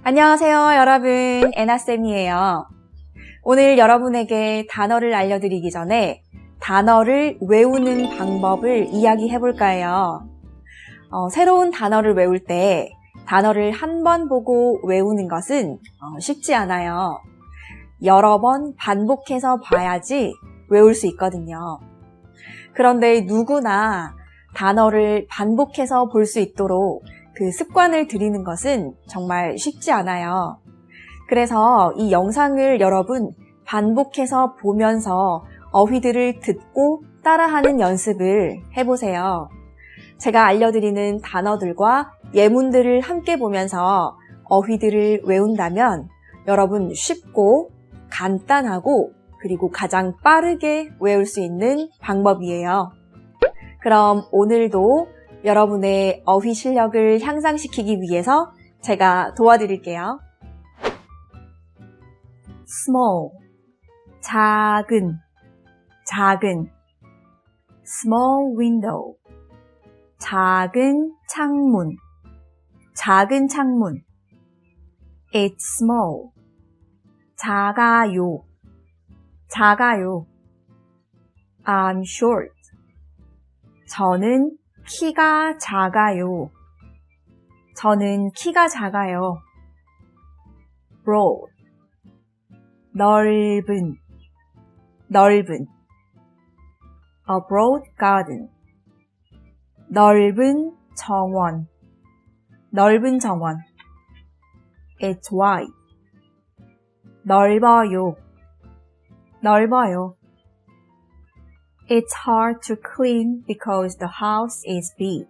안녕하세요, 여러분. 애나쌤이에요. 오늘 여러분에게 단어를 알려드리기 전에 단어를 외우는 방법을 이야기해 볼까요? 새로운 단어를 외울 때 단어를 한 번 보고 외우는 것은 쉽지 않아요. 여러 번 반복해서 봐야지 외울 수 있거든요. 그런데 누구나 단어를 반복해서 볼 수 있도록 그 습관을 들이는 것은 정말 쉽지 않아요. 그래서 이 영상을 여러분 반복해서 보면서 어휘들을 듣고 따라하는 연습을 해보세요. 제가 알려드리는 단어들과 예문들을 함께 보면서 어휘들을 외운다면 여러분 쉽고 간단하고 그리고 가장 빠르게 외울 수 있는 방법이에요. 그럼 오늘도 여러분의 어휘 실력을 향상시키기 위해서 제가 도와드릴게요. small, 작은 small window, 작은 창문 it's small, 작아요 I'm short, 저는 키가 작아요. broad, 넓은 a broad garden, 넓은 정원 it's wide, 넓어요 It's hard to clean because the house is big.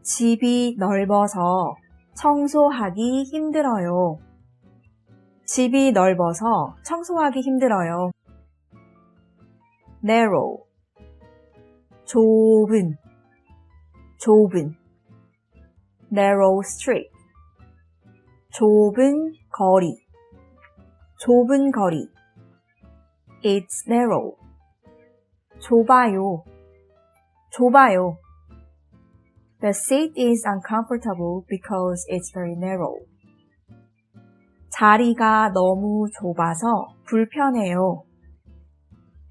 집이 넓어서 청소하기 힘들어요. narrow, 좁은 narrow street, 좁은 거리 it's narrow, 좁아요 The seat is uncomfortable because it's very narrow.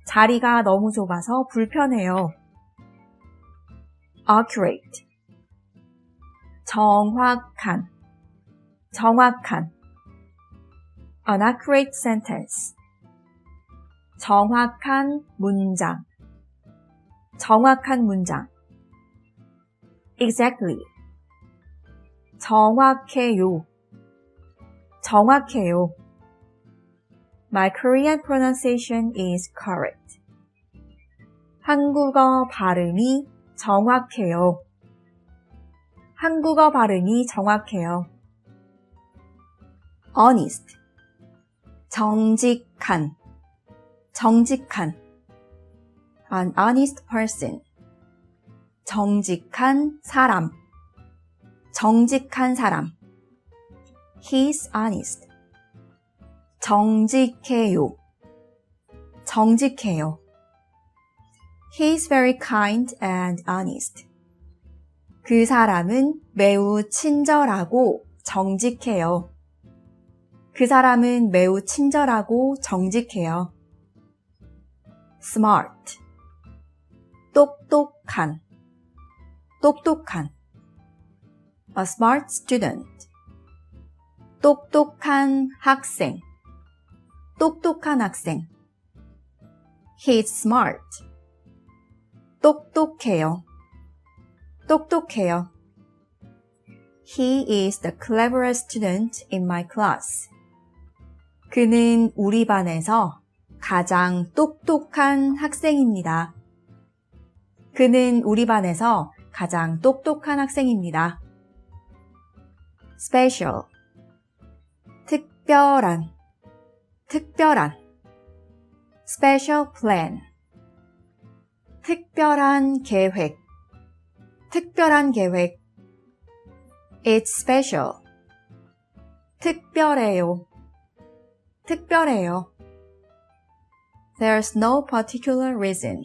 자리가 너무 좁아서 불편해요. accurate, 정확한 an accurate sentence, 정확한 문장 exactly, 정확해요 My Korean pronunciation is correct. 한국어 발음이 정확해요. honest, 정직한 an honest person, 정직한 사람 He's honest, 정직해요 He's very kind and honest. 그 사람은 매우 친절하고 정직해요. smart, 똑똑한 a smart student, 똑똑한 학생 He's smart, 똑똑해요 He is the cleverest student in my class. 그는 우리 반에서 가장 똑똑한 학생입니다. special, 특별한 special plan, 특별한 계획 It's special, 특별해요 There's no particular reason.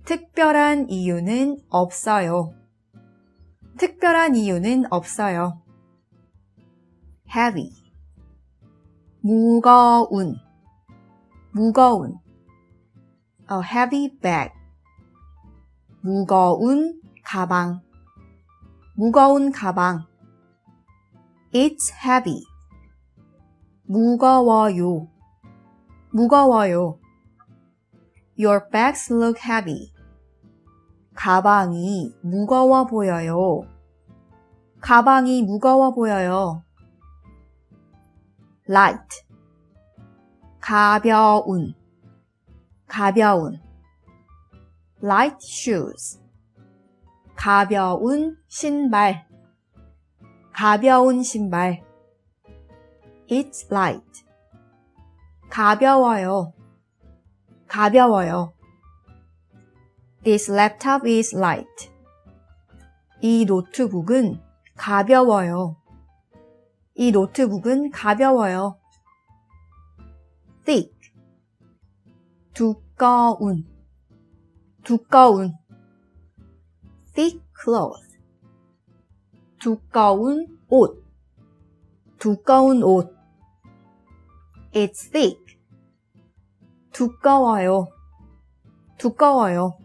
특별한 이유는 없어요. heavy. 무거운, 무거운. A heavy bag. 무거운 가방, 무거운 가방. It's heavy. 무거워요, 무거워요. Your bags look heavy. 가방이 무거워 보여요. 가방이 무거워 보여요. light. 가벼운, 가벼운. light shoes. 가벼운 신발, 가벼운 신발. It's light. 가벼워요, 가벼워요. This laptop is light. 이 노트북은 가벼워요. 이 노트북은 가벼워요. thick. 두꺼운, 두꺼운. thick cloth. 두꺼운 옷, 두꺼운 옷. It's thick. 두꺼워요, 두꺼워요.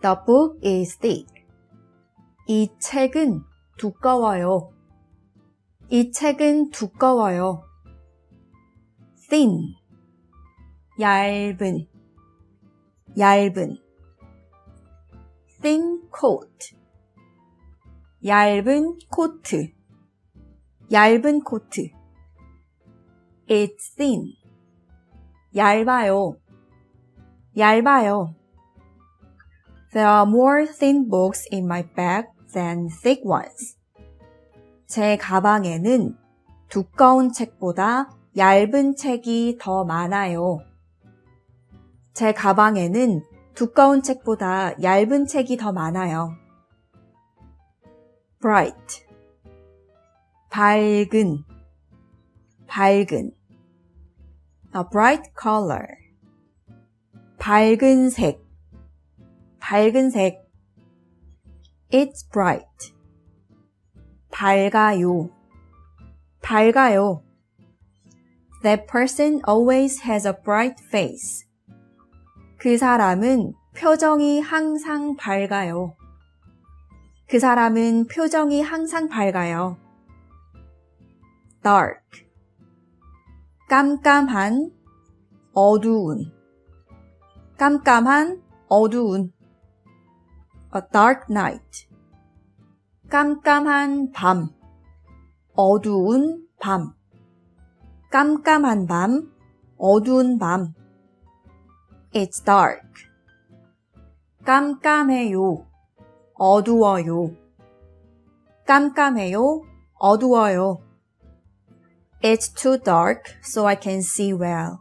The book is thick. 이 책은 두꺼워요. 이 책은 두꺼워요. thin. 얇은, 얇은. thin coat. 얇은 코트, 얇은 코트. It's thin. 얇아요, 얇아요. There are more thin books in my bag than thick ones. 제 가방에는 두꺼운 책보다 얇은 책이 더 많아요. 제 가방에는 두꺼운 책보다 얇은 책이 더 많아요. bright. 밝은, 밝은. A bright color. 밝은 색, 밝은 색. It's bright. 밝아요, 밝아요. That person always has a bright face. 그 사람은 표정이 항상 밝아요. 그 사람은 표정이 항상 밝아요. dark. 깜깜한, 어두운. 깜깜한, 어두운. A dark night. 깜깜한 밤, 어두운 밤. 깜깜한 밤, 어두운 밤. It's dark. 깜깜해요, 어두워요. 깜깜해요, 어두워요. It's too dark, so I can see well.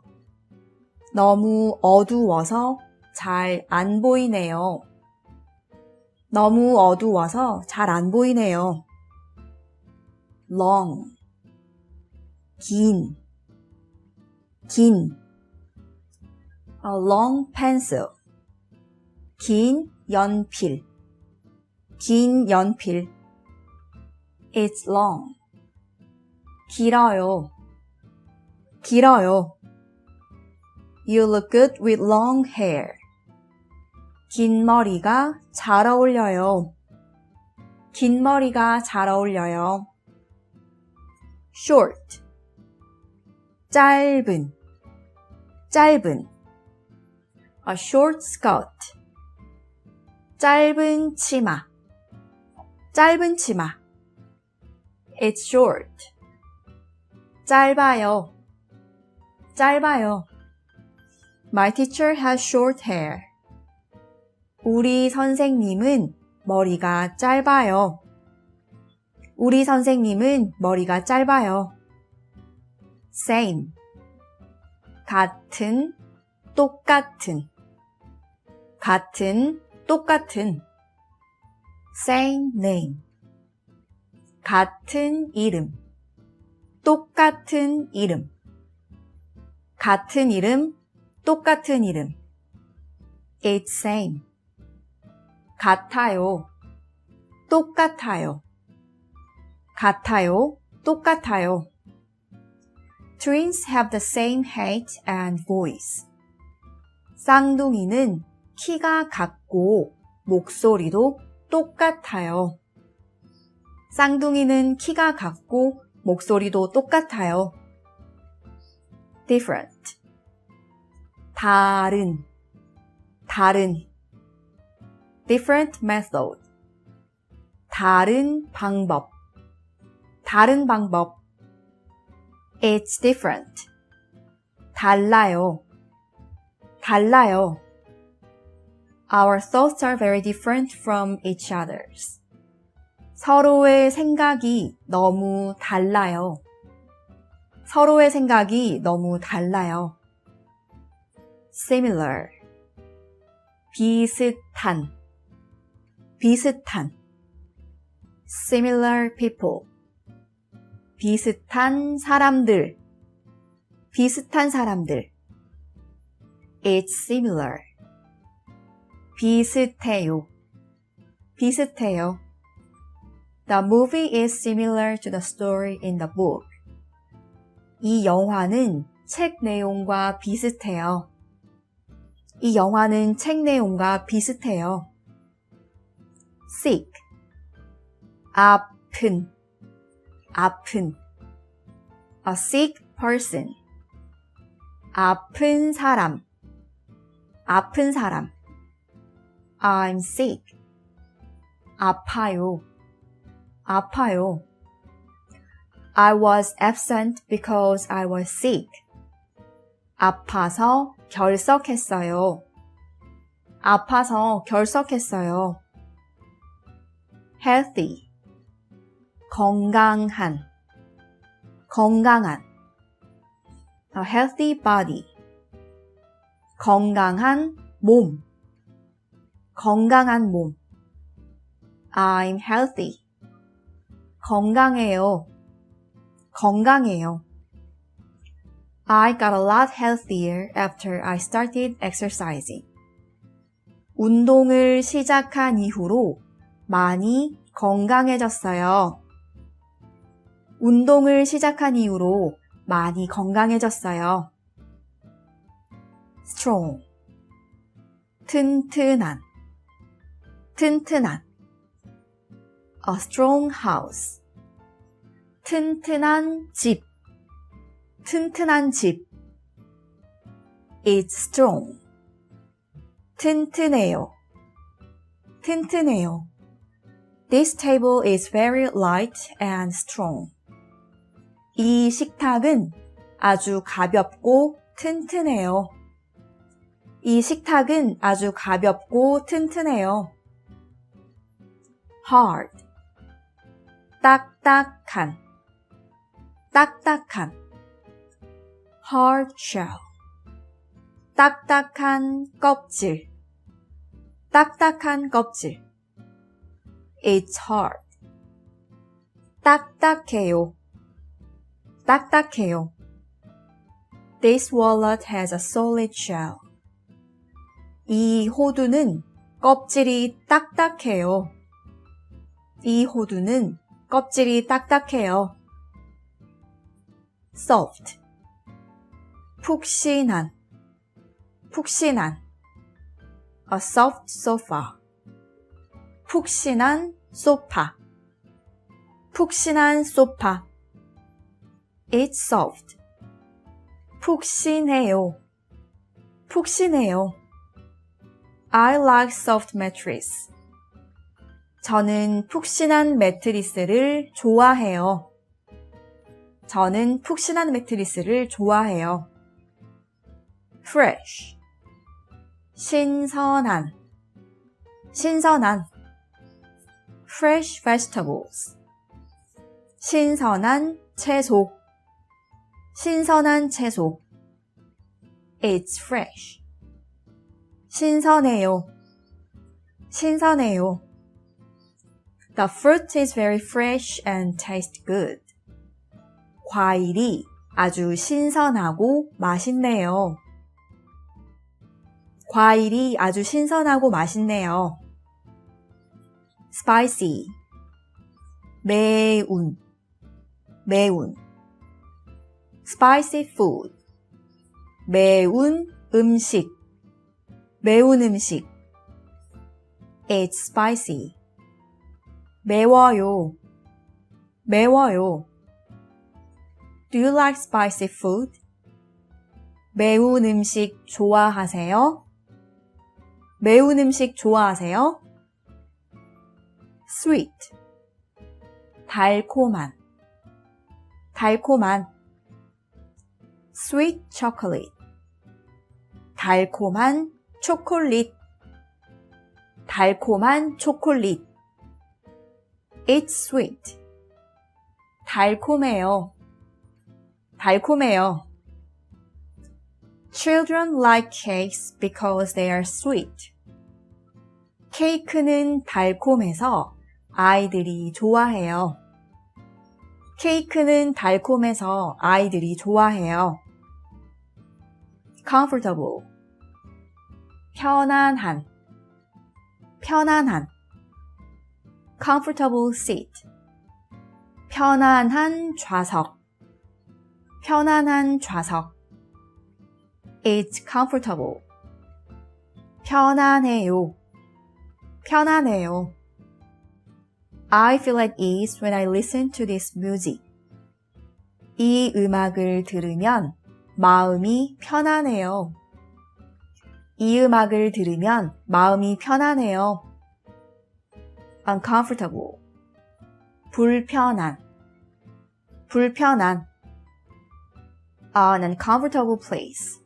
너무 어두워서 잘 안 보이네요. 너무 어두워서 잘 안 보이네요. long. 긴, 긴. A long pencil. 긴 연필, 긴 연필. It's long. 길어요, 길어요. You look good with long hair. 긴 머리가 잘 어울려요. 긴 머리가 잘 어울려요. short. 짧은, 짧은. A short skirt. 짧은 치마, 짧은 치마. It's short. 짧아요, 짧아요. My teacher has short hair. 우리 선생님은 머리가 짧아요. 우리 선생님은 머리가 짧아요. same. 같은, 똑같은. 같은, 똑같은. same name. 같은 이름. 똑같은 이름. 같은 이름, 똑같은 이름. It's same. 같아요, 똑같아요. 같아요, 똑같아요. Twins have the same height and voice. 쌍둥이는 키가 같고 목소리도 똑같아요. 쌍둥이는 키가 같고 목소리도 똑같아요. different. 다른. different method. 다른 방법. It's different. 달라요. Our thoughts are very different from each other's. 서로의 생각이 너무 달라요. similar. 비슷한. similar people. 비슷한 사람들. It's similar. 비슷해요. The movie is similar to the story in the book. 이 영화는 책 내용과 비슷해요. sick. 아픈. A sick person. 아픈 사람. I'm sick. 아파요. I was absent because I was sick. 아파서 결석했어요. healthy. 건강한. A healthy body. 건강한 몸. I'm healthy. 건강해요. I got a lot healthier after I started exercising. 운동을 시작한 이후로 많이 건강해졌어요. strong. 튼튼한. A strong house. 튼튼한 집. It's strong. 튼튼해요. This table is very light and strong. 이 식탁은 아주 가볍고 튼튼해요. hard. 딱딱한. hard shell. 딱딱한 껍질. It's hard. 딱딱해요. This wallet has a solid shell. 이 호두는 껍질이 딱딱해요. soft. 푹신한. A soft sofa. 푹신한 소파. It's soft. 푹신해요. I like soft mattress. 저는 푹신한 매트리스를 좋아해요. fresh. 신선한. fresh vegetables. 신선한 채소. It's fresh. 신선해요. The fruit is very fresh and tastes good. 과일이 아주 신선하고 맛있네요. spicy. 매운. 매운. spicy food. 매운 음식. 매운 음식. It's spicy. 매워요. 매워요. Do you like spicy food? 매운 음식 좋아하세요? 매운 음식 좋아하세요? sweet. 달콤한. 달콤한. sweet chocolate. 달콤한 초콜릿. 달콤한 초콜릿. It's sweet. 달콤해요. 달콤해요. Children like cakes because they are sweet. 케이크는 달콤해서 아이들이 좋아해요. 케이크는 달콤해서 아이들이 좋아해요. comfortable. 편안한. 편안한. comfortable seat. 편안한 좌석. 편안한 좌석. It's comfortable. 편안해요. 편안해요. I feel at ease when I listen to this music. 이 음악을 들으면 마음이 편안해요. 이 음악을 들으면 마음이 편안해요. uncomfortable. 불편한. 불편한. An uncomfortable place.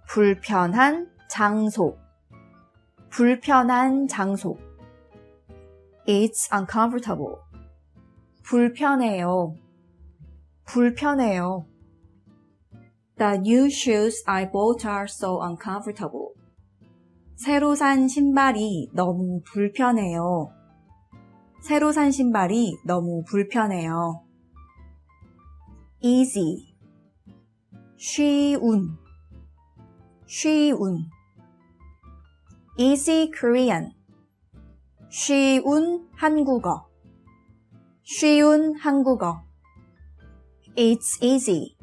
불편한 장소. 불편한 장소. It's uncomfortable. 불편해요. 불편해요. The new shoes I bought are so uncomfortable. 새로 산 신발이 너무 불편해요. 새로 산 신발이 너무 불편해요. easy. 쉬운. 쉬운. easy Korean. 쉬운 한국어. 쉬운 한국어. It's easy.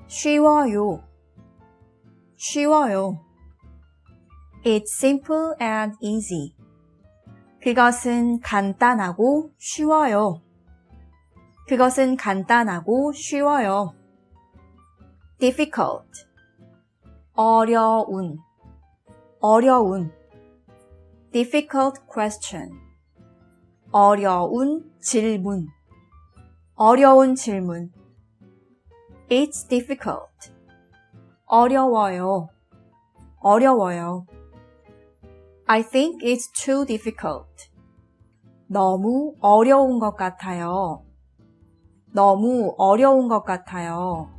쉬워요. 쉬워요. It's simple and easy. 그것은 간단하고 쉬워요. 그것은 간단하고 쉬워요. difficult. 어려운. 어려운. difficult question. 어려운 질문. 어려운 질문. It's difficult. 어려워요. 어려워요. I think it's too difficult. 너무 어려운 것 같아요. 너무 어려운 것 같아요.